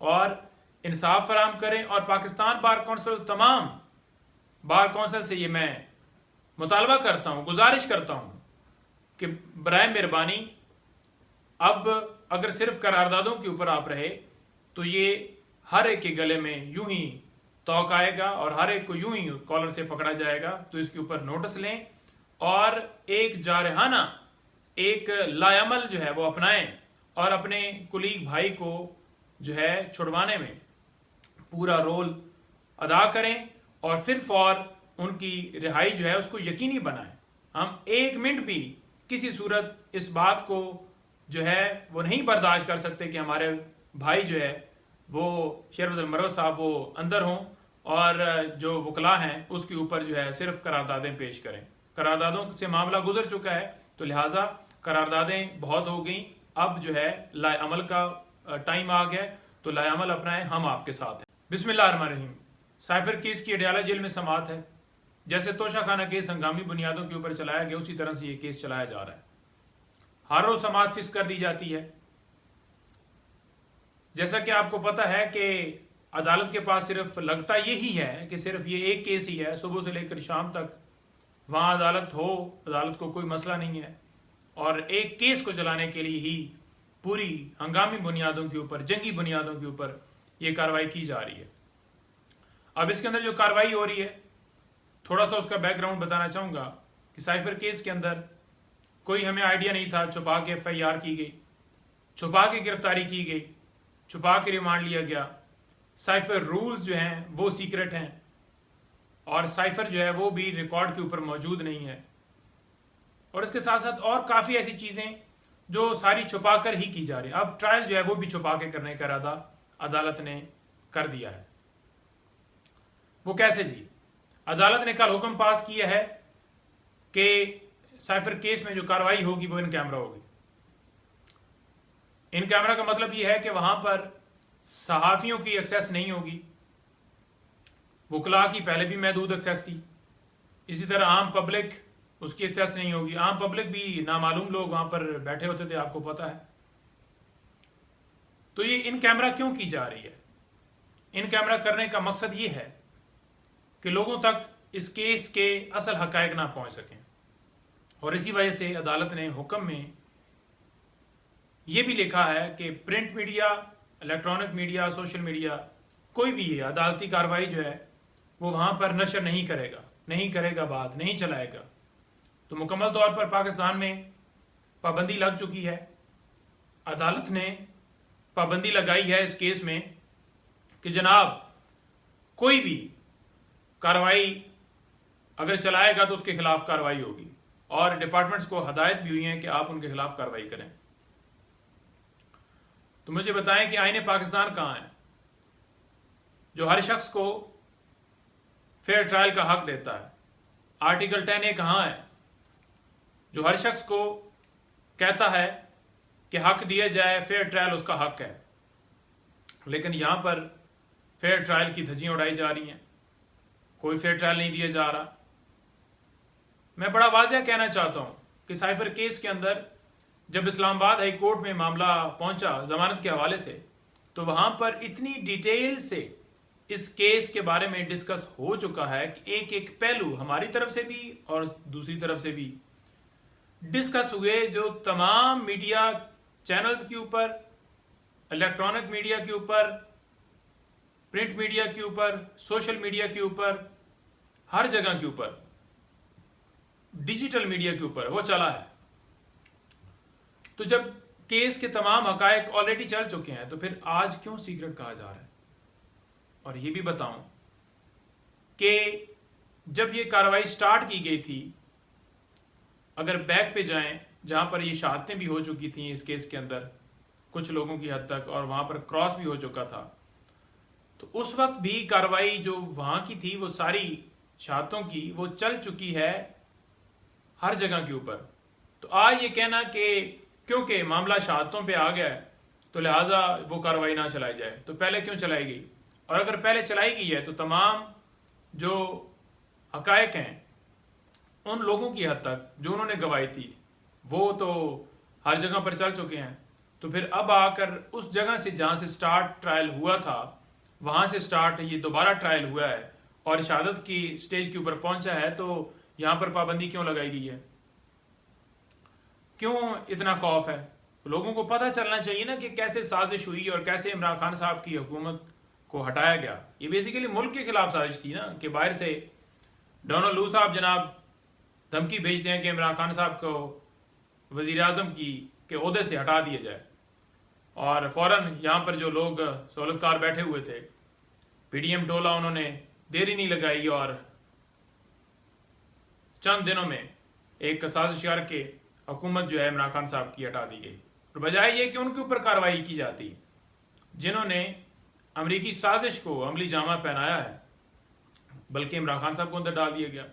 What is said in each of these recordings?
और इंसाफ फराहम करें। और पाकिस्तान बार काउंसिल, तमाम बार काउंसिल से ये मैं मुतालबा करता हूँ, गुजारिश करता हूँ कि बराए मेहरबानी अब अगर सिर्फ करारदादों के ऊपर आप रहे तो ये हर एक के गले में यूं ही तौक आएगा और हर एक को यूं ही कॉलर से पकड़ा जाएगा। तो इसके ऊपर नोटिस लें और एक जारहाना, एक लायामल जो है वो अपनाएं और अपने कुलीग भाई को जो है छुड़वाने में पूरा रोल अदा करें और फिर फौर उनकी रिहाई जो है उसको यकीनी बनाएं। हम एक मिनट भी किसी सूरत इस बात को जो है वो नहीं बर्दाश्त कर सकते कि हमारे भाई जो है वो शेर अफजल मरवत साहब वो अंदर हों और जो वकला हैं उसके ऊपर जो है सिर्फ करारदादें पेश करें। करारदादों से मामला गुजर चुका है तो लिहाजा करारदादें बहुत हो गई, अब जो है लाएअमल का टाइम आ गया, तो लाएअमल अपनाएं, हम आपके साथ हैं। बिस्मिल्लाहिर्रहमानिर्रहीम। साइफर केस की अडयाला जेल में समाअत है। जैसे तोशा खाना केस हंगामी बुनियादों के ऊपर चलाया गया उसी तरह से ये केस चलाया जा रहा है। हर रोज समाअत फिक्स कर दी जाती है। जैसा कि आपको पता है कि अदालत के पास सिर्फ लगता यही है कि सिर्फ ये एक केस ही है, सुबह से लेकर शाम तक वहाँ अदालत हो, अदालत को कोई मसला नहीं है और एक केस को चलाने के लिए ही पूरी हंगामी बुनियादों के ऊपर, जंगी बुनियादों के ऊपर ये कार्रवाई की जा रही है। अब इसके अंदर जो कार्रवाई हो रही है, थोड़ा सा उसका बैकग्राउंड बताना चाहूँगा कि साइफर केस के अंदर कोई हमें आइडिया नहीं था, छुपा के FIR की गई, छुपा के गिरफ्तारी की गई, छुपा के रिमांड लिया गया। साइफर रूल्स जो हैं वो सीक्रेट हैं और साइफर जो है वो भी रिकॉर्ड के ऊपर मौजूद नहीं है। और इसके साथ साथ और काफ़ी ऐसी चीज़ें जो सारी छुपा कर ही की जा रही है। अब ट्रायल जो है वो भी छुपा के करने का इरादा अदालत ने कर दिया है। वो कैसे जी? अदालत ने कल हुक्म पास किया है कि साइफर केस में जो कार्रवाई होगी वो इन कैमरा होगी। इन कैमरा का मतलब ये है कि वहां पर सहाफियों की एक्सेस नहीं होगी, वकला की पहले भी महदूद एक्सेस थी, इसी तरह आम पब्लिक उसकी एक्सेस नहीं होगी। आम पब्लिक भी नामालूम लोग वहां पर बैठे होते थे, आपको पता है। तो ये इन कैमरा क्यों की जा रही है? इन कैमरा करने का मकसद ये है कि लोगों तक इस केस के असल हकायक ना पहुंच सकें और इसी वजह से अदालत ने हुक्म में यह भी लिखा है कि print media, electronic media, social media, कोई भी ये अदालती कार्रवाई जो है वो वहां पर नशर नहीं करेगा, बात नहीं चलाएगा। तो मुकम्मल तौर पर पाकिस्तान में पाबंदी लग चुकी है। अदालत ने पाबंदी लगाई है इस केस में कि जनाब कोई भी कार्रवाई अगर चलाएगा तो उसके खिलाफ कार्रवाई होगी और डिपार्टमेंट्स को हदायत भी हुई है कि आप उनके खिलाफ कार्रवाई करें। तो मुझे बताएं कि आईने पाकिस्तान कहाँ है जो हर शख्स को फेयर ट्रायल का हक देता है? आर्टिकल 10A कहाँ है जो हर शख्स को कहता है कि हक दिया जाए, फेयर ट्रायल उसका हक है? लेकिन यहां पर फेयर ट्रायल की धज्जियां उड़ाई जा रही हैं, कोई फेयर ट्रायल नहीं दिया जा रहा। मैं बड़ा वाज़ेह कहना चाहता हूं कि साइफर केस के अंदर जब इस्लामाबाद हाई कोर्ट में मामला पहुंचा जमानत के हवाले से, तो वहां पर इतनी डिटेल से इस केस के बारे में डिस्कस हो चुका है कि एक एक पहलू हमारी तरफ से भी और दूसरी तरफ से भी डिस्कस हुए। जो तमाम मीडिया चैनल्स के ऊपर, इलेक्ट्रॉनिक मीडिया के ऊपर, प्रिंट मीडिया के ऊपर, सोशल मीडिया के ऊपर, हर जगह के ऊपर, डिजिटल मीडिया के ऊपर वो चला है। तो जब केस के तमाम हकायक ऑलरेडी चल चुके हैं तो फिर आज क्यों सीक्रेट कहा जा रहा है? और ये भी बताऊं कि जब ये कार्रवाई स्टार्ट की गई थी, अगर बैक पे जाएं जहां पर ये शहादतें भी हो चुकी थी इस केस के अंदर कुछ लोगों की हद तक, और वहां पर क्रॉस भी हो चुका था, तो उस वक्त भी कार्रवाई जो वहां की थी वो सारी शहादतों की वो चल चुकी है हर जगह के ऊपर। तो आज ये कहना कि क्योंकि मामला शहादतों पे आ गया है तो लिहाजा वो कार्रवाई ना चलाई जाए, तो पहले क्यों चलाई गई? और अगर पहले चलाई गई है तो तमाम जो हकायक हैं उन लोगों की हद तक जो उन्होंने गवाही थी वो तो हर जगह पर चल चुके हैं। तो फिर अब आकर उस जगह से जहाँ से स्टार्ट ट्रायल हुआ था वहाँ से स्टार्ट ये दोबारा ट्रायल हुआ है और शहादत की स्टेज के ऊपर पहुंचा है, तो यहाँ पर पाबंदी क्यों लगाई गई है? क्यों इतना खौफ है? लोगों को पता चलना चाहिए ना कि कैसे साजिश हुई और कैसे इमरान खान साहब की हुकूमत को हटाया गया। ये बेसिकली मुल्क के खिलाफ साजिश थी ना, कि बाहर से डोनाल्ड लू साहब जनाब धमकी भेजते हैं कि इमरान खान साहब को वजीर आजम के ओहदे से हटा दिया जाए, और फौरन यहाँ पर जो लोग सहूलतकार बैठे हुए थे पीडीएम टोला, उन्होंने देरी नहीं लगाई और चंद दिनों में एक साजिश करके हुकूमत जो है इमरान खान साहब की हटा दी गई। और बजाय ये कि उनके ऊपर कार्रवाई की जाती जिन्होंने अमरीकी साजिश को अमली जामा पहनाया है, बल्कि इमरान खान साहब को अंदर डाल दिया गया।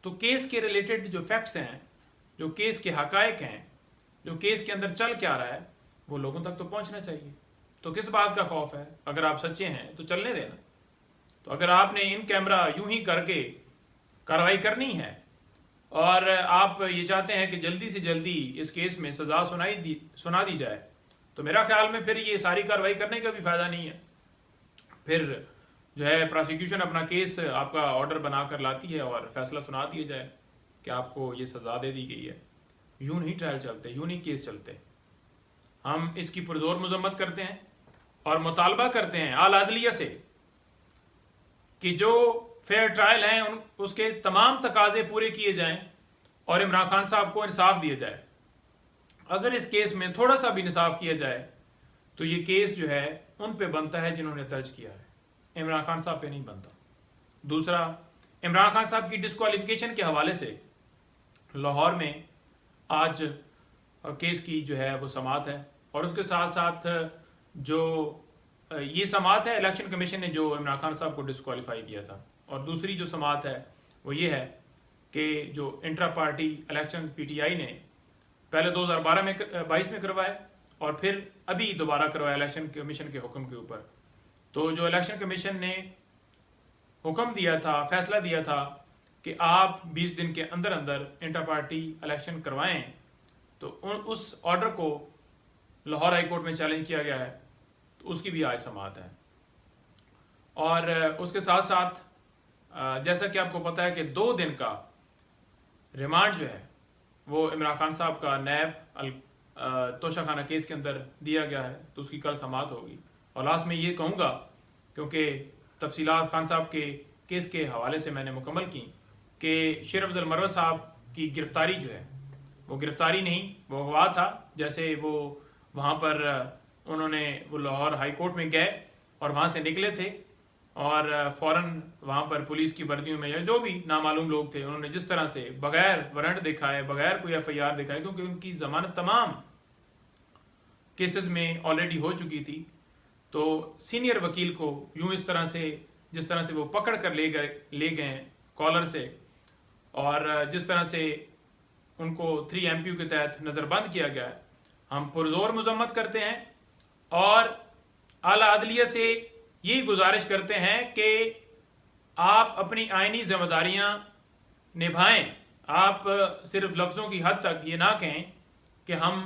तो केस के रिलेटेड जो फैक्ट्स हैं, जो केस के हकायक हैं, जो केस के अंदर चल क्या रहा है, वो लोगों तक तो पहुंचना चाहिए। तो किस बात का खौफ है? अगर आप सच्चे हैं तो चलने देना। तो अगर आपने इन कैमरा यूं ही करके कार्रवाई करनी है और आप ये चाहते हैं कि जल्दी से जल्दी इस केस में सजा सुना दी जाए, तो मेरा ख्याल में फिर ये सारी कार्रवाई करने का भी फायदा नहीं है। फिर जो है प्रोसिक्यूशन अपना केस आपका ऑर्डर बनाकर लाती है और फैसला सुना दिया जाए कि आपको ये सजा दे दी गई है। यूं नहीं ट्रायल चलते, यूं नहीं केस चलते। हम इसकी पुरजोर मजम्मत करते हैं और मुतालबा करते हैं आला अदलिया से कि जो फेयर ट्रायल हैं उसके तमाम तकाजे पूरे किए जाएं और इमरान खान साहब को इंसाफ दिया जाए। अगर इस केस में थोड़ा सा भी इंसाफ किया जाए तो ये केस जो है उन पे बनता है जिन्होंने दर्ज किया है, इमरान खान साहब पे नहीं बनता। दूसरा, इमरान खान साहब की डिस्क्वालिफिकेशन के हवाले से लाहौर में आज केस की जो है वो समाअत है, और उसके साथ साथ जो ये समाअत है इलेक्शन कमीशन ने जो इमरान खान साहब को डिस्क्वालीफाई किया था, और दूसरी जो समाअत है वो ये है कि जो इंट्रा पार्टी इलेक्शन पीटीआई ने पहले 2022 में करवाए और फिर अभी दोबारा करवाया इलेक्शन कमीशन के हुक्म के ऊपर। तो जो इलेक्शन कमीशन ने हुक्म दिया था, फैसला दिया था कि आप 20 दिन के अंदर अंदर इंटर पार्टी इलेक्शन करवाएं, तो उस ऑर्डर को लाहौर हाई कोर्ट में चैलेंज किया गया है, तो उसकी भी आज समाअत है। और उसके साथ साथ जैसा कि आपको पता है कि 2 दिन का रिमांड जो है वो इमरान खान साहब का नैब तोशाखाना केस के अंदर दिया गया है, तो उसकी कल समाअत होगी। और लास्ट में ये कहूँगा, क्योंकि तफसीलात खान साहब के केस के हवाले से मैंने मुकम्मल की, कि शेर अफजल मरवत साहब की गिरफ्तारी जो है वो गिरफ्तारी नहीं, वो अगवा था। जैसे वो वहाँ पर उन्होंने वो लाहौर हाई कोर्ट में गए और वहाँ से निकले थे और फ़ौरन वहाँ पर पुलिस की वर्दियों में या जो भी नामालूम लोग थे, उन्होंने जिस तरह से बगैर वारंट दिखाए, बगैर कोई FIR दिखाए, क्योंकि उनकी जमानत तमाम केसेस में ऑलरेडी हो चुकी थी, तो सीनियर वकील को यूं इस तरह से जिस तरह से वो पकड़ कर ले गए कॉलर से, और जिस तरह से उनको 3 MPU के तहत नज़रबंद किया गया है, हम पुरजोर मजम्मत करते हैं और आला अदलिया से यही गुजारिश करते हैं कि आप अपनी आईनी जिम्मेदारियां निभाएं। आप सिर्फ लफ्ज़ों की हद तक ये ना कहें कि हम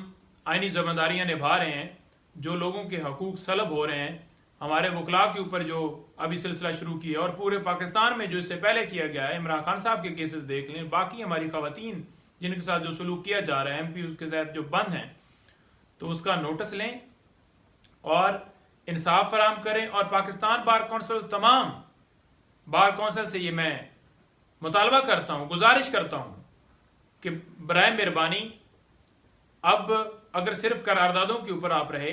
आईनी जिम्मेदारियां निभा रहे हैं। जो लोगों के हकूक सलब हो रहे हैं, हमारे वकला के ऊपर जो अभी सिलसिला शुरू किया और पूरे पाकिस्तान में जो इससे पहले किया गया है, इमरान खान साहब के केसेस देख लें, बाकी हमारी खवातीन जिनके साथ जो सलूक किया जा रहा है MPU के तहत जो बंद हैं, तो उसका नोटिस लें और इंसाफ फराम करें। और पाकिस्तान बार कौंसिल, तमाम बार कौंसिल से ये मैं मुतालबा करता हूँ, गुजारिश करता हूँ कि बराए मेहरबानी अब अगर सिर्फ करारदादों के ऊपर आप रहे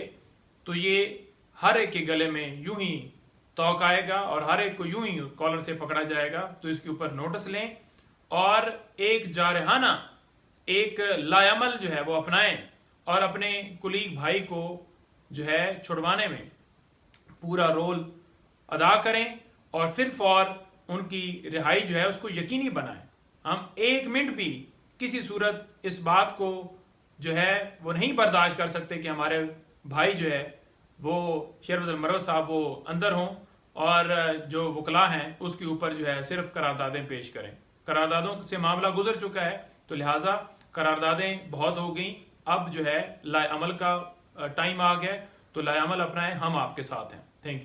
तो ये हर एक के गले में यूं ही तौक आएगा और हर एक को यूं ही कॉलर से पकड़ा जाएगा। तो इसके ऊपर नोटिस लें और एक जारहाना, एक लायामल जो है वो अपनाएं और अपने कुलीग भाई को जो है छुड़वाने में पूरा रोल अदा करें और फिर फौर उनकी रिहाई जो है उसको यकीनी बनाएं। हम 1 मिनट भी किसी सूरत इस बात को जो है वो नहीं बर्दाश्त कर सकते कि हमारे भाई जो है वो शेर अफजल मरवत साहब वो अंदर हों और जो वकला हैं उसके ऊपर जो है सिर्फ करारदादें पेश करें। करारदादों से मामला गुजर चुका है, तो लिहाजा करारदादें बहुत हो गई, अब जो है लाएअमल का टाइम आ गया है, तो लाएअमल अपनाएं, हम आपके साथ हैं। Thank you.